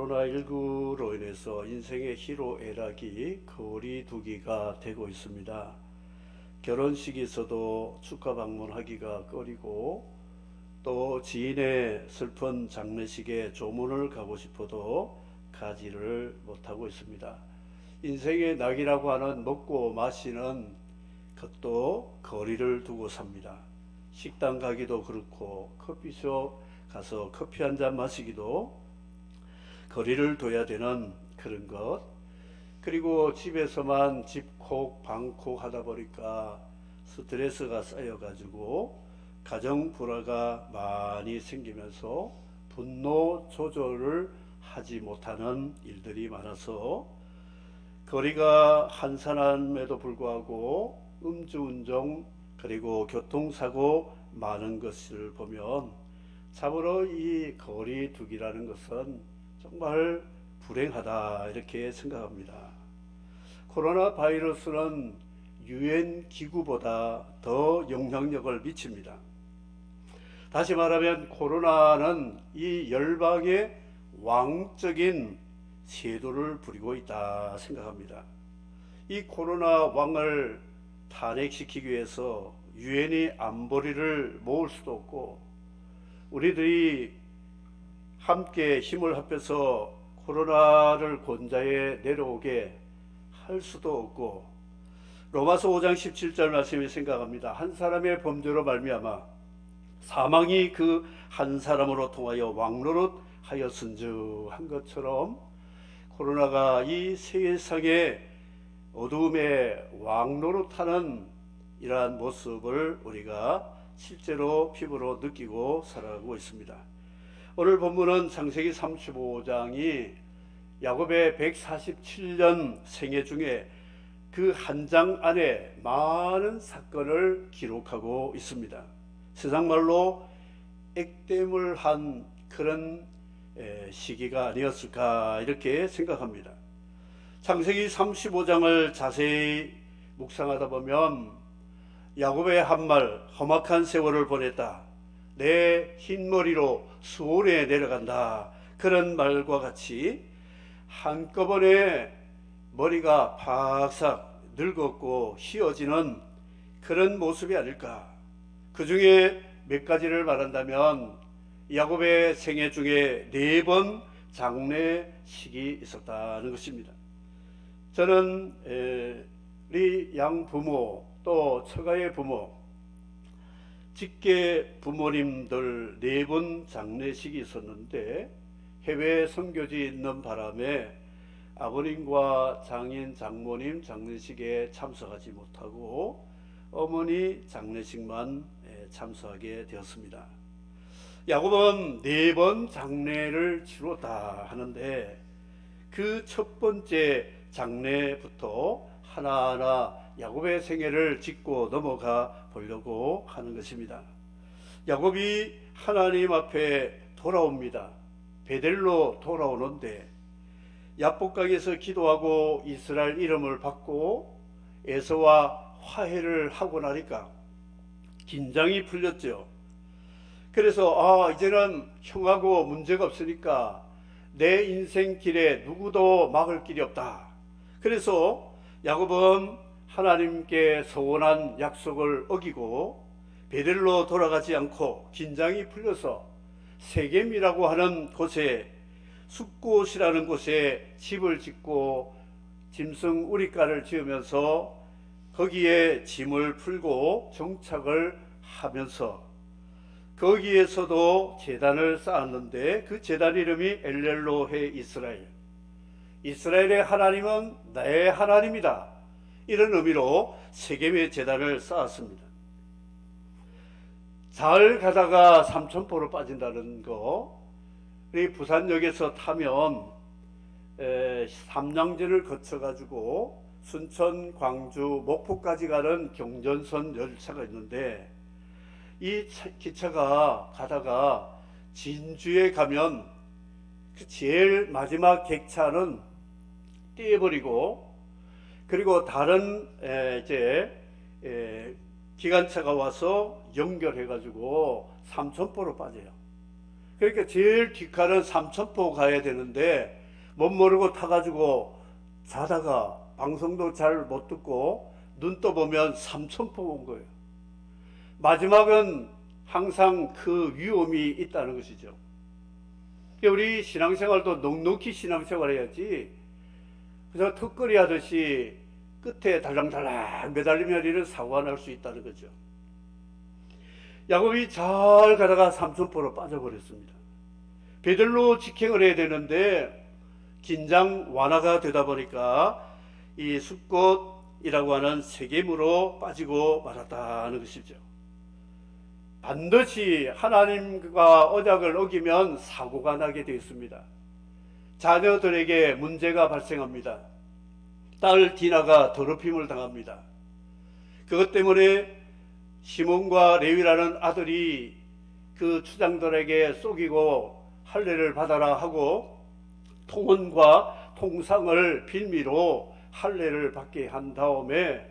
코로나19로 인해서 인생의 희로애락이 거리두기가 되고 있습니다. 결혼식에서도 축하 방문하기가 꺼리고 또 지인의 슬픈 장례식에 조문을 가고 싶어도 가지를 못하고 있습니다. 인생의 낙이라고 하는 먹고 마시는 것도 거리를 두고 삽니다. 식당 가기도 그렇고 커피숍 가서 커피 한 잔 마시기도 거리를 둬야 되는 그런 것. 그리고 집에서만 집콕 방콕 하다 보니까 스트레스가 쌓여가지고 가정 불화가 많이 생기면서 분노 조절을 하지 못하는 일들이 많아서 거리가 한산함에도 불구하고 음주운전 그리고 교통사고 많은 것을 보면 참으로 이 거리두기라는 것은 정말 불행하다 이렇게 생각합니다. 코로나 바이러스는 유엔 기구보다 더 영향력을 미칩니다. 다시 말하면 코로나는 이 열방의 왕적인 세도를 부리고 있다 생각합니다. 이 코로나 왕을 탄핵시키기 위해서 유엔이 안보리를 모을 수도 없고 우리들이 함께 힘을 합해서 코로나를 권자에 내려오게 할 수도 없고 로마서 5장 17절 말씀이 생각합니다. 한 사람의 범죄로 말미암아 사망이 그 한 사람으로 통하여 왕노릇 하였은즉 한 것처럼 코로나가 이 세상의 어두움에 왕노릇하는 이러한 모습을 우리가 실제로 피부로 느끼고 살아가고 있습니다. 오늘 본문은 창세기 35장이 야곱의 147년 생애 중에 그 한 장 안에 많은 사건을 기록하고 있습니다. 세상 말로 액땜을 한 그런 시기가 아니었을까 이렇게 생각합니다. 창세기 35장을 자세히 묵상하다 보면 야곱의 한 말 험악한 세월을 보냈다. 내 흰머리로 수월에 내려간다. 그런 말과 같이 한꺼번에 머리가 박삭 늙었고 휘어지는 그런 모습이 아닐까. 그 중에 몇 가지를 말한다면 야곱의 생애 중에 4번 장례식이 있었다는 것입니다. 저는 우리 양부모 또 처가의 부모 직계 부모님들 4번 장례식이 있었는데 해외 선교지 있는 바람에 아버님과 장인 장모님 장례식에 참석하지 못하고 어머니 장례식만 참석하게 되었습니다. 야곱은 4번 장례를 치렀다 하는데 그 첫 번째 장례부터 하나하나 야곱의 생애를 짚고 넘어가 보려고 하는 것입니다. 야곱이 하나님 앞에 돌아옵니다. 베델로 돌아오는데 야복강에서 기도하고 이스라엘 이름을 받고 에서와 화해를 하고 나니까 긴장이 풀렸죠. 그래서 이제는 형하고 문제가 없으니까 내 인생길에 누구도 막을 길이 없다. 그래서 야곱은 하나님께 서원한 약속을 어기고 베델로 돌아가지 않고 긴장이 풀려서 세겜이라고 하는 곳에 숲곳이라는 곳에 집을 짓고 짐승 우리가를 지으면서 거기에 짐을 풀고 정착을 하면서 거기에서도 제단을 쌓았는데 그 제단 이름이 엘렐로헤 이스라엘. 이스라엘의 하나님은 나의 하나님이다. 이런 의미로 세겜의 제단을 쌓았습니다. 잘 가다가 삼천포로 빠진다는 거, 우리 부산역에서 타면 삼양진을 거쳐가지고 순천, 광주, 목포까지 가는 경전선 열차가 있는데 이 기차가 가다가 진주에 가면 그 제일 마지막 객차는 떼어버리고 그리고 다른 기관차가 와서 연결해가지고 삼천포로 빠져요. 그러니까 제일 뒷칸은 삼천포 가야 되는데 못 모르고 타가지고 자다가 방송도 잘 못 듣고 눈 떠보면 삼천포 온 거예요. 마지막은 항상 그 위험이 있다는 것이죠. 우리 신앙생활도 넉넉히 신앙생활 해야지 그냥 턱걸이 하듯이 끝에 달랑달랑 매달리면 이런 사고가 날 수 있다는 거죠. 야곱이 잘 가다가 삼천포로 빠져버렸습니다. 베들로 직행을 해야 되는데 긴장 완화가 되다 보니까 이 숫꽃이라고 하는 세겜으로 빠지고 말았다는 것이죠. 반드시 하나님과 언약을 어기면 사고가 나게 되어 있습니다. 자녀들에게 문제가 발생합니다. 딸 디나가 더럽힘을 당합니다. 그것 때문에 시몬과 레위라는 아들이 그 추장들에게 속이고 할례를 받아라 하고 통혼과 통상을 빌미로 할례를 받게 한 다음에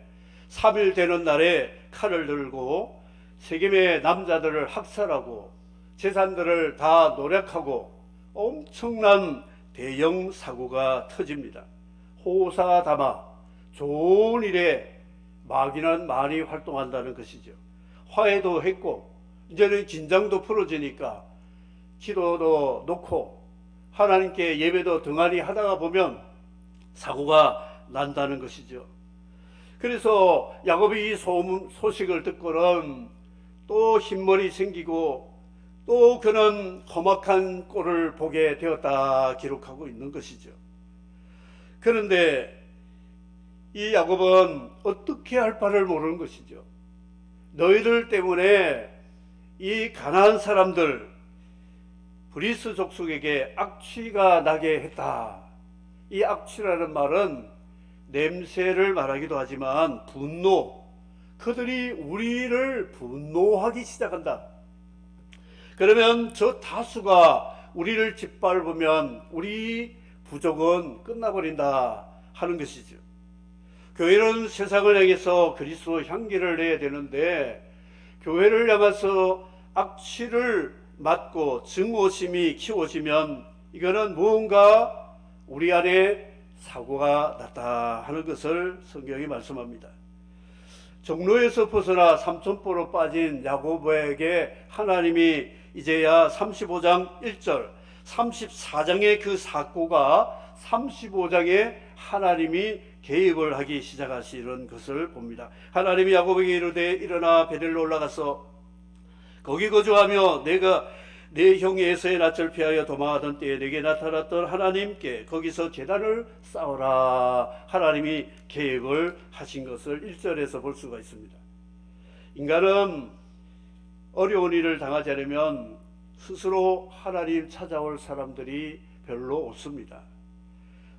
3일 되는 날에 칼을 들고 세겜의 남자들을 학살하고 재산들을 다 노략하고 엄청난 대형 사고가 터집니다. 호사다마, 좋은 일에 마귀는 많이 활동한다는 것이죠. 화해도 했고 이제는 긴장도 풀어지니까 기도도 놓고 하나님께 예배도 등한히 하다가 보면 사고가 난다는 것이죠. 그래서 야곱이 이 소식을 듣고는 또 흰머리 생기고 또 그는 험악한 꼴을 보게 되었다 기록하고 있는 것이죠. 그런데 이 야곱은 어떻게 할 바를 모르는 것이죠. 너희들 때문에 이 가나안 사람들 브리스 족속에게 악취가 나게 했다. 이 악취라는 말은 냄새를 말하기도 하지만 분노, 그들이 우리를 분노하기 시작한다. 그러면 저 다수가 우리를 짓밟으면 우리 부족은 끝나버린다 하는 것이죠. 교회는 세상을 향해서 그리스도 향기를 내야 되는데 교회를 향해서 악취를 맡고 증오심이 키워지면 이거는 무언가 우리 안에 사고가 났다 하는 것을 성경이 말씀합니다. 종로에서 벗어나 삼천포로 빠진 야곱에게 하나님이 이제야 35장 1절 34장의 그 사고가 35장에 하나님이 개입을 하기 시작하시는 것을 봅니다. 하나님이 야곱에게 이르되 일어나 베델로 올라가서 거기 거주하며 내가 내 형 에서의 낯을 피하여 도망하던 때에 내게 나타났던 하나님께 거기서 제단을 쌓으라 하나님이 계획을 하신 것을 1절에서 볼 수가 있습니다. 인간은 어려운 일을 당하지 않으면 스스로 하나님 찾아올 사람들이 별로 없습니다.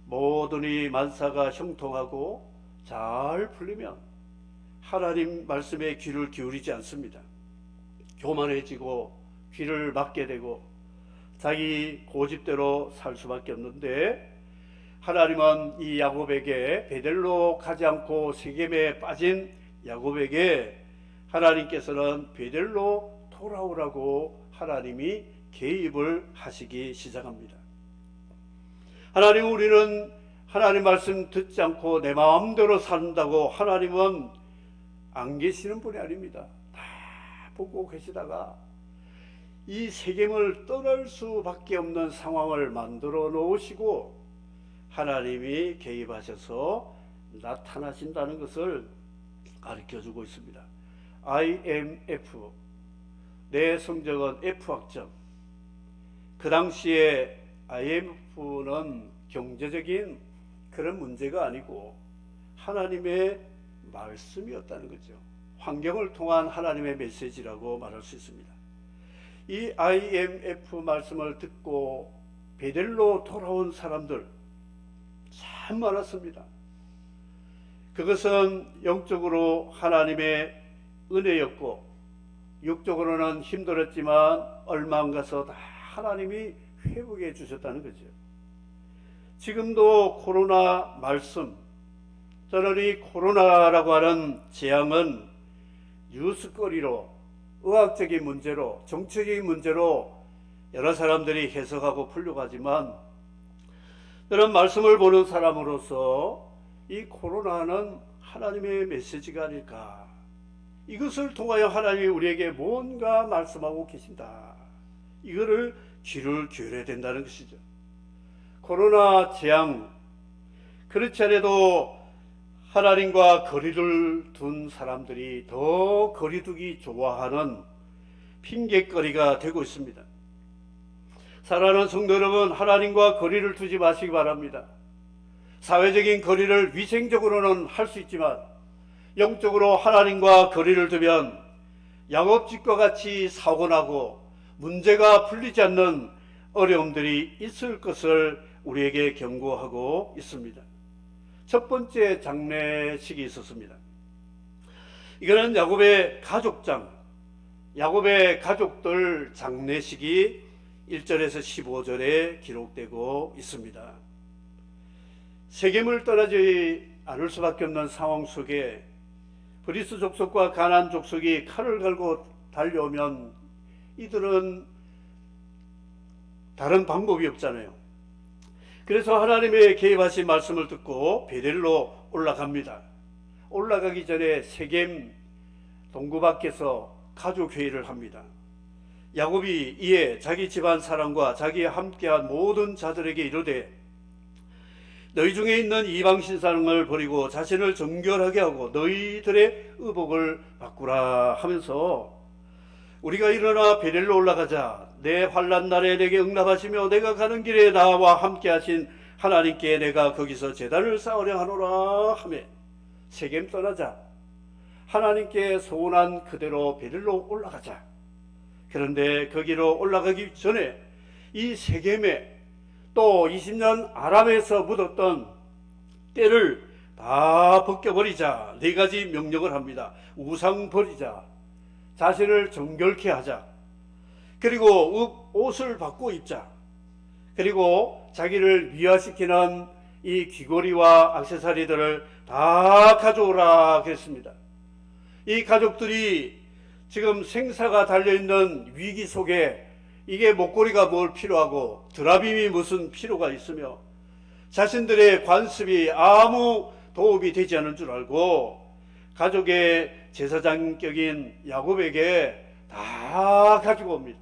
모든 이 만사가 형통하고 잘 풀리면 하나님 말씀에 귀를 기울이지 않습니다. 교만해지고 귀를 막게 되고 자기 고집대로 살 수밖에 없는데 하나님은 이 야곱에게 베델로 가지 않고 세겜에 빠진 야곱에게 하나님께서는 베델로 돌아오라고 하나님이 개입을 하시기 시작합니다. 하나님, 우리는 하나님 말씀 듣지 않고 내 마음대로 산다고 하나님은 안 계시는 분이 아닙니다. 다 보고 계시다가 이 세겜을 떠날 수밖에 없는 상황을 만들어 놓으시고 하나님이 개입하셔서 나타나신다는 것을 가르쳐주고 있습니다. IMF, 내 성적은 F학점. 그 당시에 IMF는 경제적인 그런 문제가 아니고 하나님의 말씀이었다는 거죠. 환경을 통한 하나님의 메시지라고 말할 수 있습니다. 이 IMF 말씀을 듣고 베델로 돌아온 사람들 참 많았습니다. 그것은 영적으로 하나님의 은혜였고 육적으로는 힘들었지만 얼마 안 가서 다 하나님이 회복해 주셨다는 거죠. 지금도 코로나 말씀, 저는 이 코로나라고 하는 재앙은 뉴스거리로 의학적인 문제로 정치적인 문제로 여러 사람들이 해석하고 풀려가지만 그런 말씀을 보는 사람으로서 이 코로나는 하나님의 메시지가 아닐까, 이것을 통하여 하나님이 우리에게 뭔가 말씀하고 계신다, 이거를 귀를 기울여야 된다는 것이죠. 코로나 재앙, 그렇지 않아도 하나님과 거리를 둔 사람들이 더 거리두기 좋아하는 핑계거리가 되고 있습니다. 사랑하는 성도 여러분, 하나님과 거리를 두지 마시기 바랍니다. 사회적인 거리를 위생적으로는 할 수 있지만 영적으로 하나님과 거리를 두면 양업집과 같이 사고나고 문제가 풀리지 않는 어려움들이 있을 것을 우리에게 경고하고 있습니다. 첫 번째 장례식이 있었습니다. 이거는 야곱의 가족장, 야곱의 가족들 장례식이 1절에서 15절에 기록되고 있습니다. 세겜을 떠나지 않을 수밖에 없는 상황 속에 브리스 족속과 가나안 족속이 칼을 갈고 달려오면 이들은 다른 방법이 없잖아요. 그래서 하나님의 개입하신 말씀을 듣고 베델로 올라갑니다. 올라가기 전에 세겜 동구 밖에서 가족회의를 합니다. 야곱이 이에 자기 집안 사람과 자기와 함께한 모든 자들에게 이르되 너희 중에 있는 이방 신상을 버리고 자신을 정결하게 하고 너희들의 의복을 바꾸라 하면서 우리가 일어나 베델로 올라가자. 내 환난 날에 내게 응답하시며 내가 가는 길에 나와 함께 하신 하나님께 내가 거기서 제단을 쌓으려 하노라 하매 세겜 떠나자. 하나님께 소원한 그대로 베델로 올라가자. 그런데 거기로 올라가기 전에 이 세겜에 또 20년 아람에서 묻었던 때를 다 벗겨버리자. 4가지 명령을 합니다. 우상 버리자, 자신을 정결케 하자, 그리고 옷을 바꾸어 입자, 그리고 자기를 미화시키는 이 귀걸이와 액세서리들을 다 가져오라 그랬습니다. 이 가족들이 지금 생사가 달려있는 위기 속에 이게 목걸이가 뭘 필요하고 드라빔이 무슨 필요가 있으며 자신들의 관습이 아무 도움이 되지 않은 줄 알고 가족의 제사장격인 야곱에게 다 가지고 옵니다.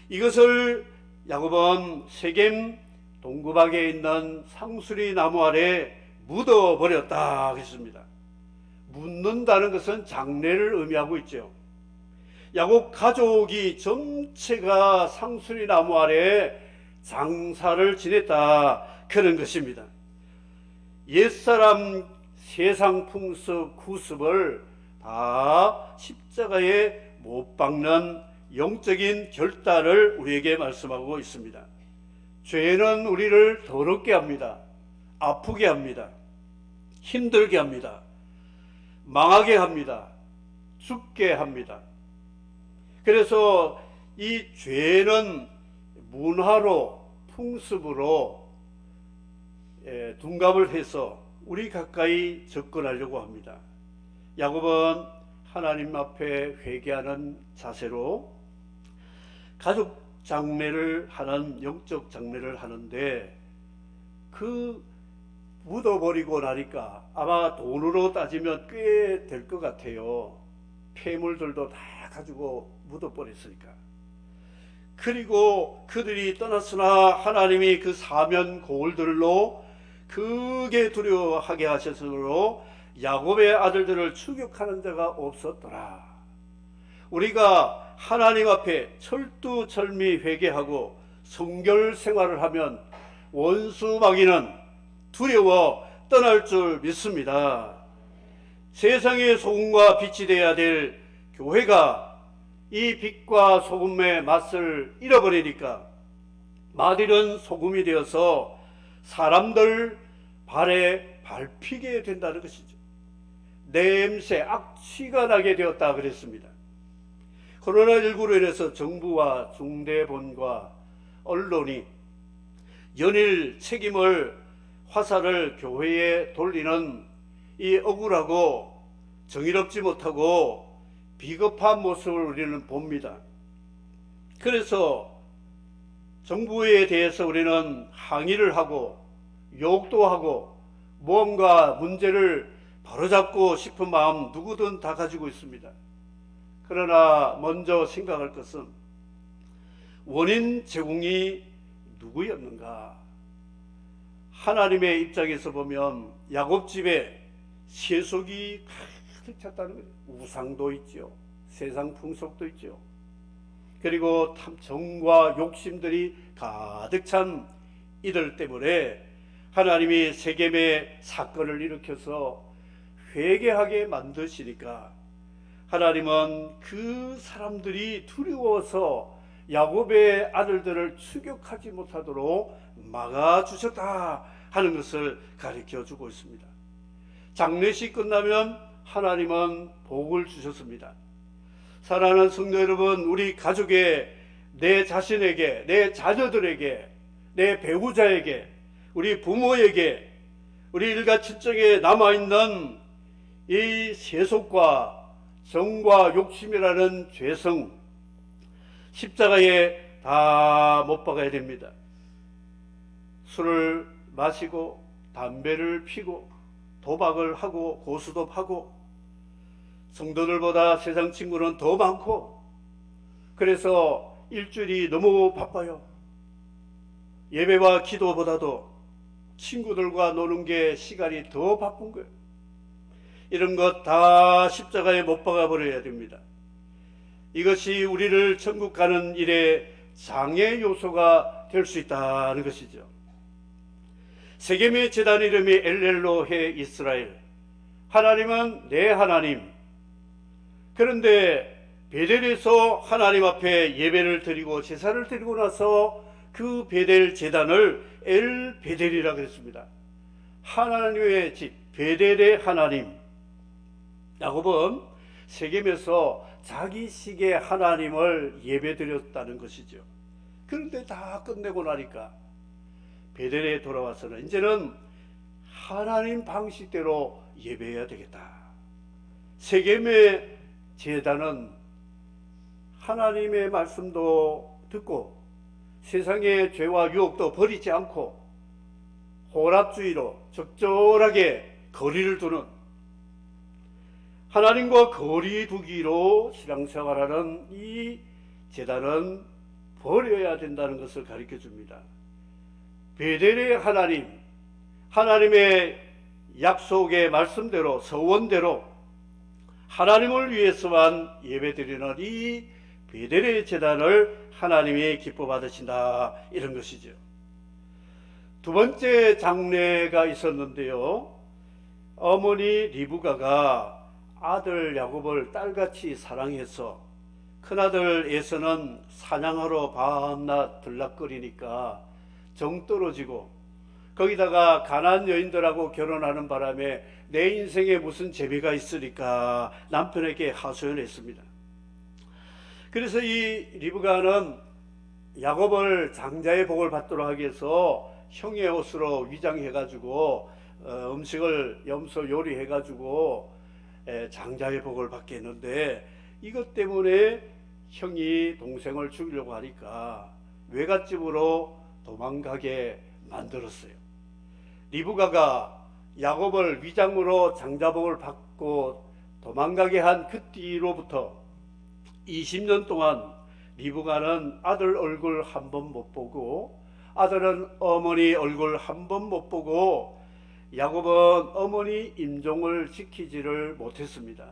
이것을 야곱은 세겜 동구박에 있는 상수리 나무 아래 묻어버렸다 했습니다. 묻는다는 것은 장례를 의미하고 있죠. 야곱 가족이 전체가 상수리 나무 아래 장사를 지냈다 그런 것입니다. 옛사람 세상 풍습 구습을 다 십자가에 못 박는 영적인 결단을 우리에게 말씀하고 있습니다. 죄는 우리를 더럽게 합니다. 아프게 합니다. 힘들게 합니다. 망하게 합니다. 죽게 합니다. 그래서 이 죄는 문화로 풍습으로 둔갑을 해서 우리 가까이 접근하려고 합니다. 야곱은 하나님 앞에 회개하는 자세로 가족 장례를 하는, 영적 장례를 하는데 그 묻어버리고 나니까 아마 돈으로 따지면 꽤 될 것 같아요. 폐물들도 다 가지고 묻어버렸으니까. 그리고 그들이 떠났으나 하나님이 그 사면 고울들로 크게 두려워하게 하셨으므로 야곱의 아들들을 추격하는 자가 없었더라. 우리가 하나님 앞에 철두철미 회개하고 성결 생활을 하면 원수 마귀는 두려워 떠날 줄 믿습니다. 세상의 소금과 빛이 되어야 될 교회가 이 빛과 소금의 맛을 잃어버리니까 마들은 소금이 되어서 사람들 발에 밟히게 된다는 것이죠. 냄새, 악취가 나게 되었다 그랬습니다. 코로나19로 인해서 정부와 중대본과 언론이 연일 책임을, 화살을 교회에 돌리는 이 억울하고 정의롭지 못하고 비겁한 모습을 우리는 봅니다. 그래서 정부에 대해서 우리는 항의를 하고 욕도 하고 무언가 문제를 바로잡고 싶은 마음 누구든 다 가지고 있습니다. 그러나 먼저 생각할 것은 원인 제공이 누구였는가? 하나님의 입장에서 보면 야곱집에 세속이 가득 찼다는 거예요. 우상도 있죠. 세상 풍속도 있죠. 그리고 탐정과 욕심들이 가득 찬 이들 때문에 하나님이 세겜의 사건을 일으켜서 회개하게 만드시니까 하나님은 그 사람들이 두려워서 야곱의 아들들을 추격하지 못하도록 막아주셨다 하는 것을 가르쳐주고 있습니다. 장례식 끝나면 하나님은 복을 주셨습니다. 사랑하는 성도 여러분, 우리 가족에, 내 자신에게, 내 자녀들에게, 내 배우자에게, 우리 부모에게, 우리 일가 친척에 남아있는 이 세속과 정과 욕심이라는 죄성, 십자가에 다 못 박아야 됩니다. 술을 마시고 담배를 피고 도박을 하고 고스톱하고 성도들보다 세상 친구는 더 많고, 그래서 일주일이 너무 바빠요. 예배와 기도보다도 친구들과 노는 게 시간이 더 바쁜 거예요. 이런 것 다 십자가에 못 박아 버려야 됩니다. 이것이 우리를 천국 가는 일에 장애 요소가 될 수 있다는 것이죠. 세겜의 제단 이름이 엘렐로헤 이스라엘, 하나님은 내 하나님. 그런데 베델에서 하나님 앞에 예배를 드리고 제사를 드리고 나서 그 베델 제단을 엘 베델이라고 했습니다. 하나님의 집, 베델의 하나님. 야곱은 세겜에서 자기식의 하나님을 예배드렸다는 것이죠. 그런데 다 끝내고 나니까 베델에 돌아와서는 이제는 하나님 방식대로 예배해야 되겠다. 세겜의 제단은 하나님의 말씀도 듣고 세상의 죄와 유혹도 버리지 않고 혼합주의로 적절하게 거리를 두는, 하나님과 거리 두기로 신앙생활하는 이 제단은 버려야 된다는 것을 가르쳐 줍니다. 베델의 하나님, 하나님의 약속의 말씀대로, 서원대로 하나님을 위해서만 예배드리는 이 베델의 제단을 하나님이 기뻐 받으신다, 이런 것이죠. 두 번째 장례가 있었는데요, 어머니 리브가가 아들 야곱을 딸같이 사랑해서 큰아들 에서는 사냥하러 밤낮 들락거리니까 정 떨어지고, 거기다가 가나안 여인들하고 결혼하는 바람에 내 인생에 무슨 재미가 있으니까 남편에게 하소연했습니다. 그래서 이 리브가는 야곱을 장자의 복을 받도록 하기 위해서 형의 옷으로 위장해가지고 음식을 염소 요리해가지고 장자의 복을 받게 했는데, 이것 때문에 형이 동생을 죽이려고 하니까 외갓집으로 도망가게 만들었어요. 리브가가 야곱을 위장으로 장자복을 받고 도망가게 한 그 뒤로부터 20년 동안 리브가는 아들 얼굴 한 번 못 보고, 아들은 어머니 얼굴 한 번 못 보고, 야곱은 어머니 임종을 지키지를 못했습니다.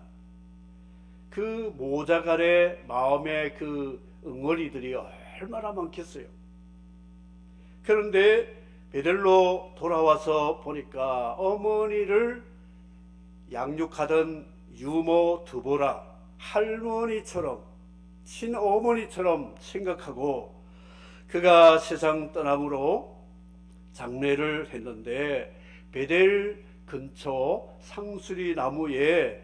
그 모자갈의 마음의 그 응어리들이 얼마나 많겠어요. 그런데 베델로 돌아와서 보니까 어머니를 양육하던 유모 드보라, 할머니처럼, 친어머니처럼 생각하고 그가 세상 떠남으로 장례를 했는데, 베델 근처 상수리 나무에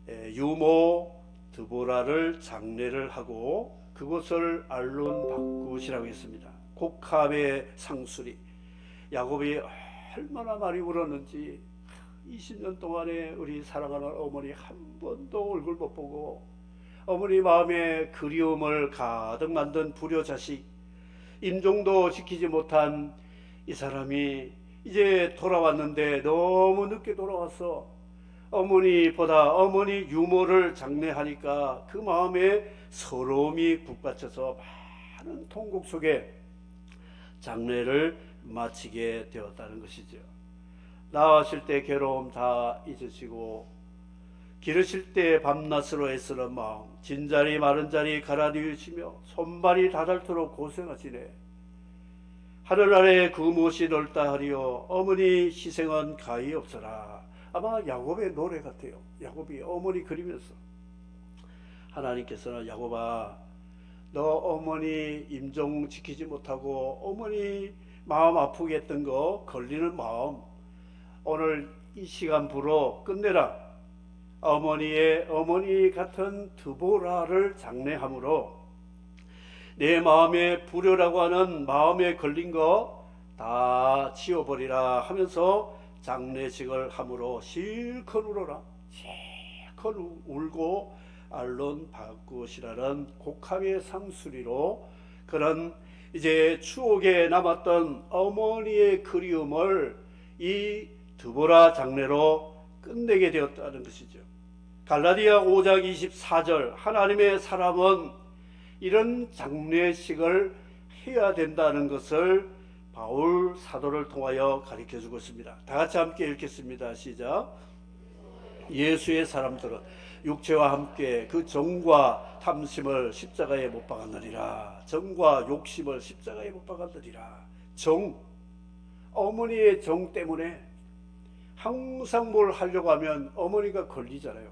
유모 드보라를 장례를 하고 그곳을 알론 바굿이라고 했습니다. 곡합의 상수리. 야곱이 얼마나 많이 울었는지, 20년 동안에 우리 사랑하는 어머니 한 번도 얼굴 못 보고 어머니 마음에 그리움을 가득 만든 불효자식, 임종도 지키지 못한 이 사람이 이제 돌아왔는데 너무 늦게 돌아와서 어머니보다 어머니 유모를 장례하니까 그 마음에 서러움이 북받쳐서 많은 통곡 속에 장례를 마치게 되었다는 것이죠. 나으실 때 괴로움 다 잊으시고 기르실 때 밤낮으로 애쓰는 마음, 진자리 마른 자리 갈아뉘으시며 손발이 다닳도록 고생하시네. 하늘 아래 그 무엇이 넓다 하리요 어머니 희생은 가히 없어라. 아마 야곱의 노래 같아요. 야곱이 어머니 그리면서 하나님께서는 야곱아, 너 어머니 임종 지키지 못하고 어머니 마음 아프게 했던 거 걸리는 마음 오늘 이 시간부로 끝내라. 어머니 같은 드보라를 장례함으로 내 마음에 불효라고 하는 마음에 걸린 거 다 치워버리라 하면서 장례식을 함으로 실컷 울어라. 실컷 울고 알론 바꾸시라는 곡함의 상수리로 그런 이제 추억에 남았던 어머니의 그리움을 이 드보라 장례로 끝내게 되었다는 것이죠. 갈라디아 5장 24절 하나님의 사람은 이런 장례식을 해야 된다는 것을 바울 사도를 통하여 가르쳐주고 있습니다. 다 같이 함께 읽겠습니다. 시작. 예수의 사람들은 육체와 함께 그 정과 탐심을 십자가에 못 박았느니라. 정과 욕심을 십자가에 못 박았느니라. 정, 어머니의 정 때문에 항상 뭘 하려고 하면 어머니가 걸리잖아요.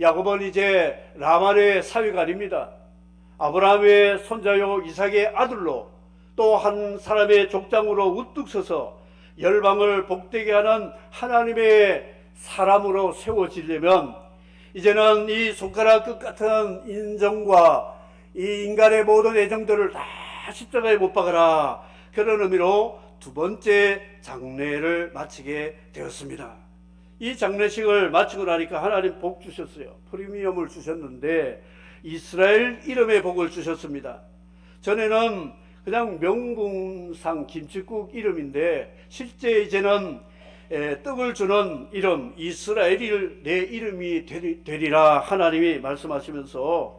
야곱은 이제 라반의 사위가 아닙니다. 아브라함의 손자요 이삭의 아들로 또 한 사람의 족장으로 우뚝 서서 열방을 복되게 하는 하나님의 사람으로 세워지려면 이제는 이 손가락 끝 같은 인정과 이 인간의 모든 애정들을 다 십자가에 못 박아라. 그런 의미로 두 번째 장례를 마치게 되었습니다. 이 장례식을 마치고 나니까 하나님 복 주셨어요. 프리미엄을 주셨는데 이스라엘 이름의 복을 주셨습니다. 전에는 그냥 명분상 김칫국 이름인데 실제 이제는 떡을 주는 이름 이스라엘이 내 이름이 되리라 하나님이 말씀하시면서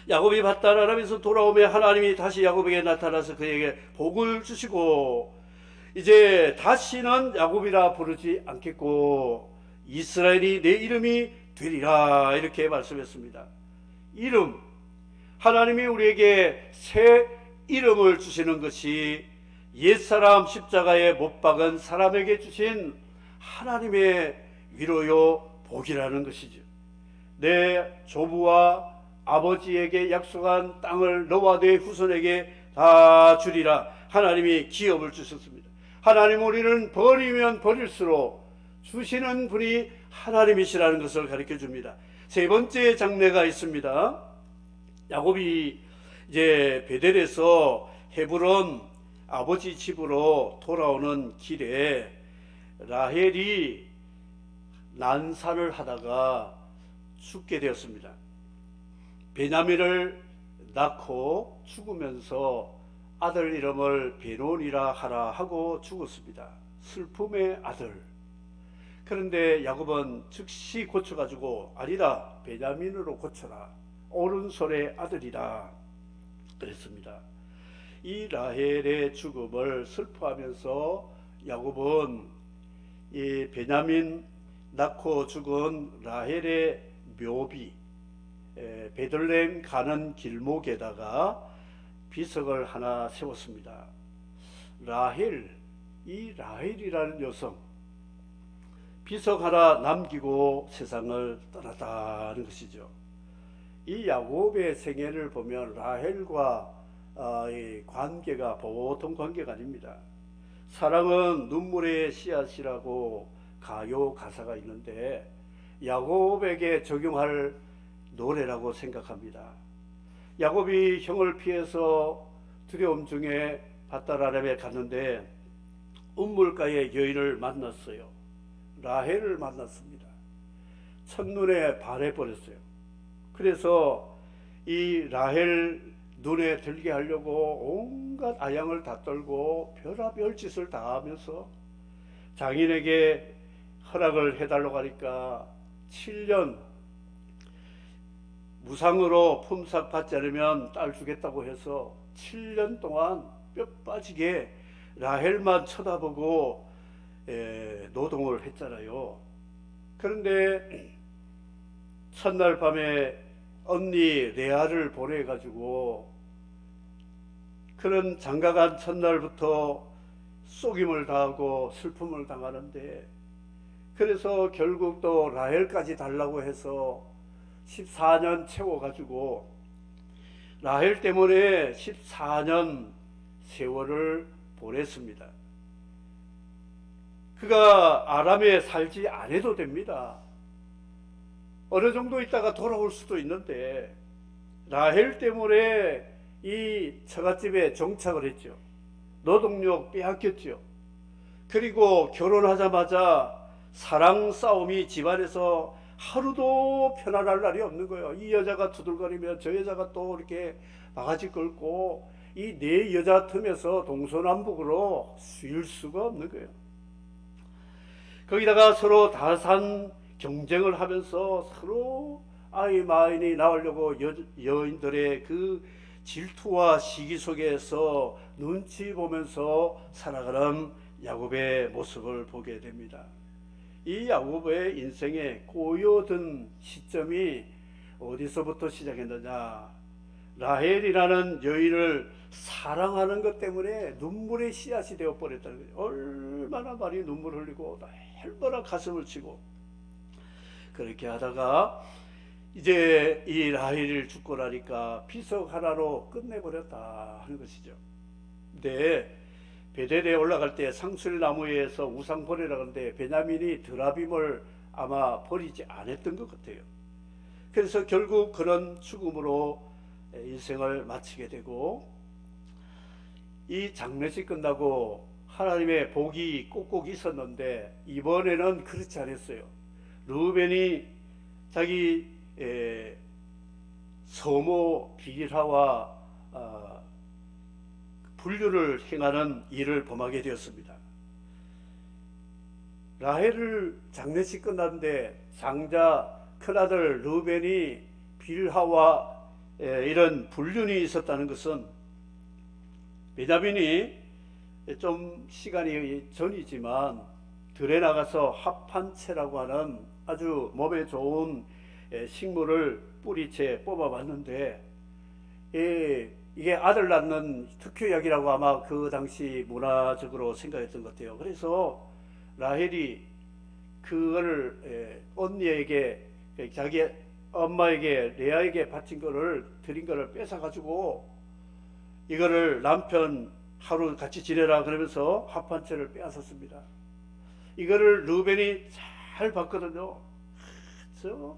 야곱이 밧단아람에서 돌아오며 하나님이 다시 야곱에게 나타나서 그에게 복을 주시고 이제 다시는 야곱이라 부르지 않겠고 이스라엘이 내 이름이 되리라 이렇게 말씀했습니다. 이름, 하나님이 우리에게 새 이름을 주시는 것이 옛사람 십자가에 못 박은 사람에게 주신 하나님의 위로요 복이라는 것이죠. 내 조부와 아버지에게 약속한 땅을 너와 내 후손에게 다 주리라. 하나님이 기업을 주셨습니다. 하나님 우리는 버리면 버릴수록 주시는 분이 하나님이시라는 것을 가르쳐 줍니다. 세 번째 장례가 있습니다. 야곱이 이제 베델에서 헤브론 아버지 집으로 돌아오는 길에 라헬이 난사를 하다가 죽게 되었습니다. 베냐민을 낳고 죽으면서 아들 이름을 베논이라 하라 하고 죽었습니다. 슬픔의 아들. 그런데 야곱은 즉시 고쳐가지고 아니다, 베냐민으로 고쳐라, 오른손의 아들이다 그랬습니다. 이 라헬의 죽음을 슬퍼하면서 야곱은 이 베냐민 낳고 죽은 라헬의 묘비 베들레헴 가는 길목에다가 비석을 하나 세웠습니다. 라헬, 이 라헬이라는 여성 비석 하나 남기고 세상을 떠났다는 것이죠. 이 야곱의 생애를 보면 라헬과 이 관계가 보통 관계가 아닙니다. 사랑은 눈물의 씨앗이라고 가요 가사가 있는데 야곱에게 적용할 노래라고 생각합니다. 야곱이 형을 피해서 두려움 중에 밧단아람에 갔는데 운물가의 여인을 만났어요. 라헬을 만났습니다. 첫눈에 반해버렸어요. 그래서 이 라헬 눈에 들게 하려고 온갖 아양을 다 떨고 별의별 짓을 다 하면서 장인에게 허락을 해달라고 하니까 7년 무상으로 품삯 받지 않으면 딸 주겠다고 해서 7년 동안 뼈 빠지게 라헬만 쳐다보고 노동을 했잖아요. 그런데 첫날 밤에 언니 레아를 보내가지고 그런 장가간 첫날부터 속임을 당하고 슬픔을 당하는데, 그래서 결국 또 라헬까지 달라고 해서 14년 채워가지고 라헬 때문에 14년 세월을 보냈습니다. 그가 아람에 살지 않아도 됩니다. 어느 정도 있다가 돌아올 수도 있는데 라헬 때문에 이 처갓집에 정착을 했죠. 노동력 빼앗겼죠. 그리고 결혼하자마자 사랑 싸움이 집안에서 하루도 편안할 날이 없는 거예요. 이 여자가 두들거리면 저 여자가 또 이렇게 바가지 끌고 이 네 여자 틈에서 동서남북으로 쉴 수가 없는 거예요. 거기다가 서로 다산 경쟁을 하면서 서로 아이 마인이 나오려고 여인들의 그 질투와 시기 속에서 눈치 보면서 살아가는 야곱의 모습을 보게 됩니다. 이 야곱의 인생에 꼬여든 시점이 어디서부터 시작했느냐? 라헬이라는 여인을 사랑하는 것 때문에 눈물의 씨앗이 되어 버렸다는 거예요. 얼마나 많이 눈물 흘리고 얼마나 가슴을 치고 그렇게 하다가 이제 이 라헬을 죽고 나니까 비석 하나로 끝내버렸다 하는 것이죠. 근데 베델에 올라갈 때 상술나무에서 우상 버리라 그러는데 베냐민이 드라빔을 아마 버리지 않았던 것 같아요. 그래서 결국 그런 죽음으로 인생을 마치게 되고, 이 장례식 끝나고 하나님의 복이 꼭꼭 있었는데 이번에는 그렇지 않았어요. 르우벤이 자기 서모 빌하와 분류를 행하는 일을 범하게 되었습니다. 라헬을 장례식 끝났는데 장자 큰아들 르우벤이 빌하와 이런 불륜이 있었다는 것은 베냐민이 좀 시간이 전이지만 들에 나가서 합판채라고 하는 아주 몸에 좋은 식물을 뿌리채 뽑아봤는데 이게 아들 낳는 특효약이라고 아마 그 당시 문화적으로 생각했던 것 같아요. 그래서 라헬이 그거를 언니에게 자기 엄마에게 레아에게 바친 거를 드린 거를 뺏어가지고 이거를 남편 하루 같이 지내라 그러면서 합판채를 빼앗았습니다. 이거를 르벤이 잘 봤거든요. 저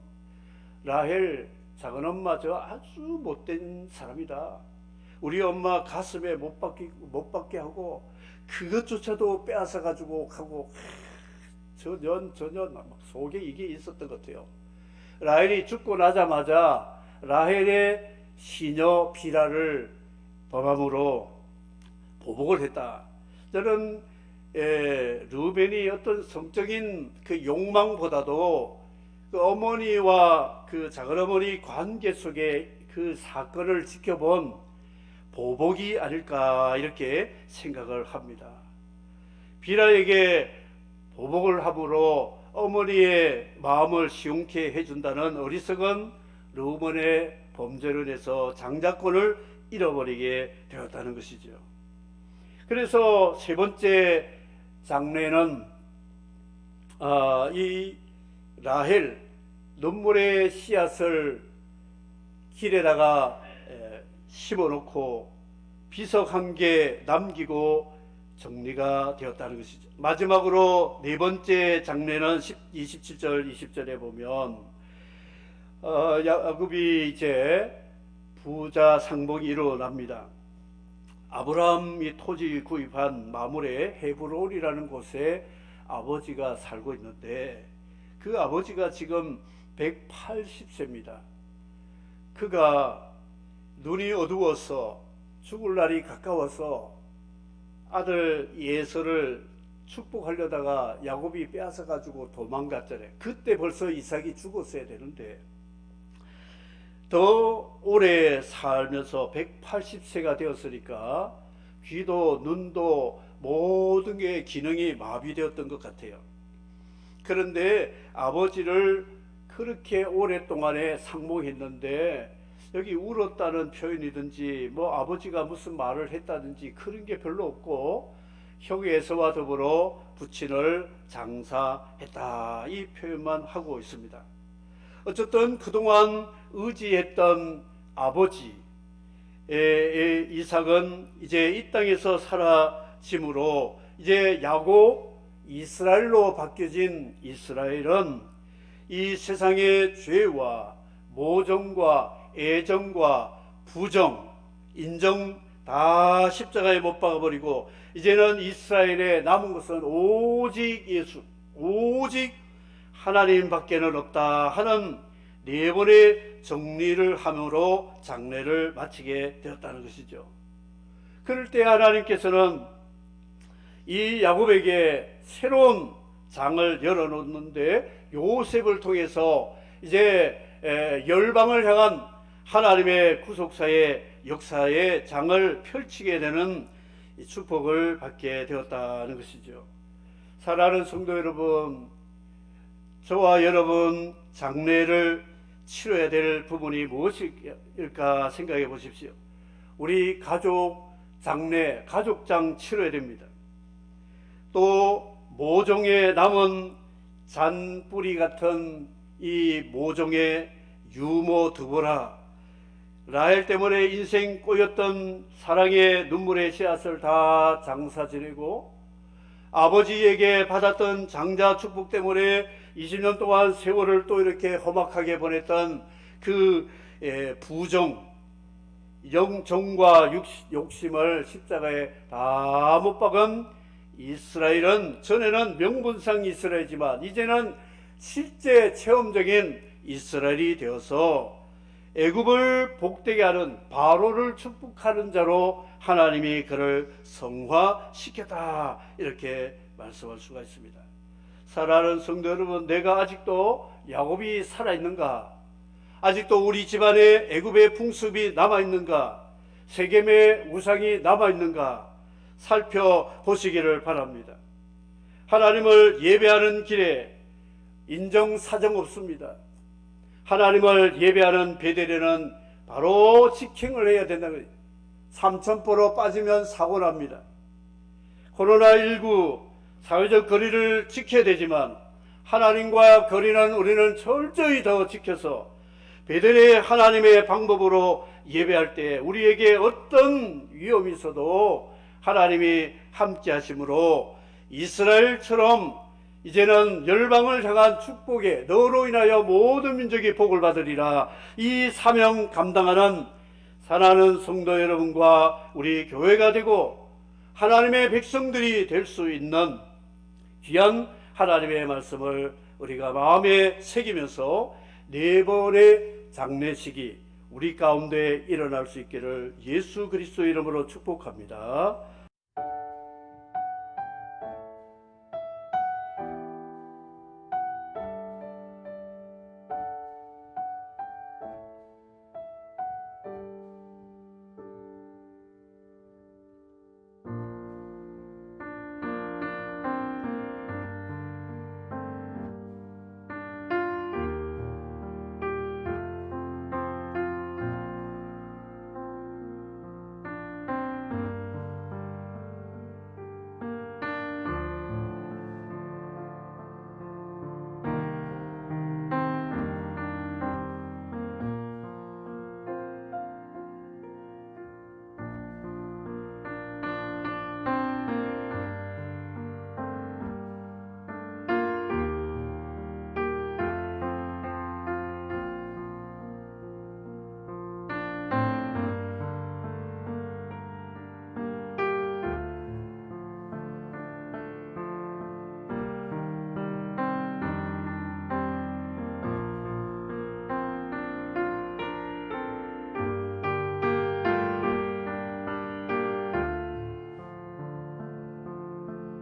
라헬 작은엄마 저 아주 못된 사람이다. 우리 엄마 가슴에 못 박게 하고 그것조차도 빼앗아가지고 하고 전혀 속에 이게 있었던 것 같아요. 라헬이 죽고 나자마자 라헬의 시녀 비라를 범함으로 보복을 했다. 저는 르벤이 어떤 성적인 그 욕망보다도 그 어머니와 그 작은어머니 관계 속에 그 사건을 지켜본 보복이 아닐까 이렇게 생각을 합니다. 비라에게 보복을 함으로 어머니의 마음을 시원케 해준다는 어리석은 르우벤의 범죄로 인해서 장자권을 잃어버리게 되었다는 것이죠. 그래서 세 번째 장례는 이 라헬 눈물의 씨앗을 길에다가 심어놓고 비석 한 개 남기고 정리가 되었다는 것이죠. 마지막으로 네 번째 장례는 27절 20절에 보면 야곱이 이제 부자 상봉이 일어납니다. 아브라함이 토지 구입한 마물의 헤브론이라는 곳에 아버지가 살고 있는데 그 아버지가 지금 180세입니다. 그가 눈이 어두워서 죽을 날이 가까워서 아들 예서를 축복하려다가 야곱이 빼앗아 가지고 도망갔잖아요. 그때 벌써 이삭이 죽었어야 되는데 더 오래 살면서 180세가 되었으니까 귀도 눈도 모든 게 기능이 마비되었던 것 같아요. 그런데 아버지를 그렇게 오랫동안에 상봉했는데 여기 울었다는 표현이든지 뭐 아버지가 무슨 말을 했다든지 그런 게 별로 없고 형 에서와 더불어 부친을 장사했다, 이 표현만 하고 있습니다. 어쨌든 그동안 의지했던 아버지 이삭은 이제 이 땅에서 사라짐으로 이제 야곱 이스라엘로 바뀌어진 이스라엘은 이 세상의 죄와 모정과 애정과 부정, 인정 다 십자가에 못 박아버리고 이제는 이스라엘에 남은 것은 오직 예수, 오직 하나님밖에는 없다 하는 네 번의 정리를 함으로 장례를 마치게 되었다는 것이죠. 그럴 때 하나님께서는 이 야곱에게 새로운 장을 열어놓는데 요셉을 통해서 이제 열방을 향한 하나님의 구속사의 역사의 장을 펼치게 되는 축복을 받게 되었다는 것이죠. 사랑하는 성도 여러분, 저와 여러분 장례를 치러야 될 부분이 무엇일까 생각해 보십시오. 우리 가족 장례, 가족장 치러야 됩니다. 또 모종에 남은 잔뿌리 같은 이 모종의 유모 드보라, 라헬 때문에 인생 꼬였던 사랑의 눈물의 씨앗을 다 장사 지내고 아버지에게 받았던 장자 축복 때문에 20년 동안 세월을 또 이렇게 험악하게 보냈던 그 부정, 영정과 욕심을 십자가에 다 못 박은 이스라엘은, 전에는 명분상 이스라엘이지만 이제는 실제 체험적인 이스라엘이 되어서 애굽을 복되게 하는 바로를 축복하는 자로 하나님이 그를 성화시켰다, 이렇게 말씀할 수가 있습니다. 사랑하는 성도 여러분, 내가 아직도 야곱이 살아있는가? 아직도 우리 집안에 애굽의 풍습이 남아있는가? 세겜의 우상이 남아있는가? 살펴보시기를 바랍니다. 하나님을 예배하는 길에 인정사정 없습니다. 하나님을 예배하는 베델에는 바로 직행을 해야 된다는 거예요. 삼천포로 빠지면 사고 납니다. 코로나19 사회적 거리를 지켜야 되지만 하나님과 거리는 우리는 철저히 더 지켜서 베델의 하나님의 방법으로 예배할 때 우리에게 어떤 위험이 있어도 하나님이 함께 하심으로 이스라엘처럼 이제는 열방을 향한 축복에 너로 인하여 모든 민족이 복을 받으리라, 이 사명 감당하는 사랑하는 성도 여러분과 우리 교회가 되고 하나님의 백성들이 될 수 있는 귀한 하나님의 말씀을 우리가 마음에 새기면서 네 번의 장례식이 우리 가운데 일어날 수 있기를 예수 그리스도 이름으로 축복합니다.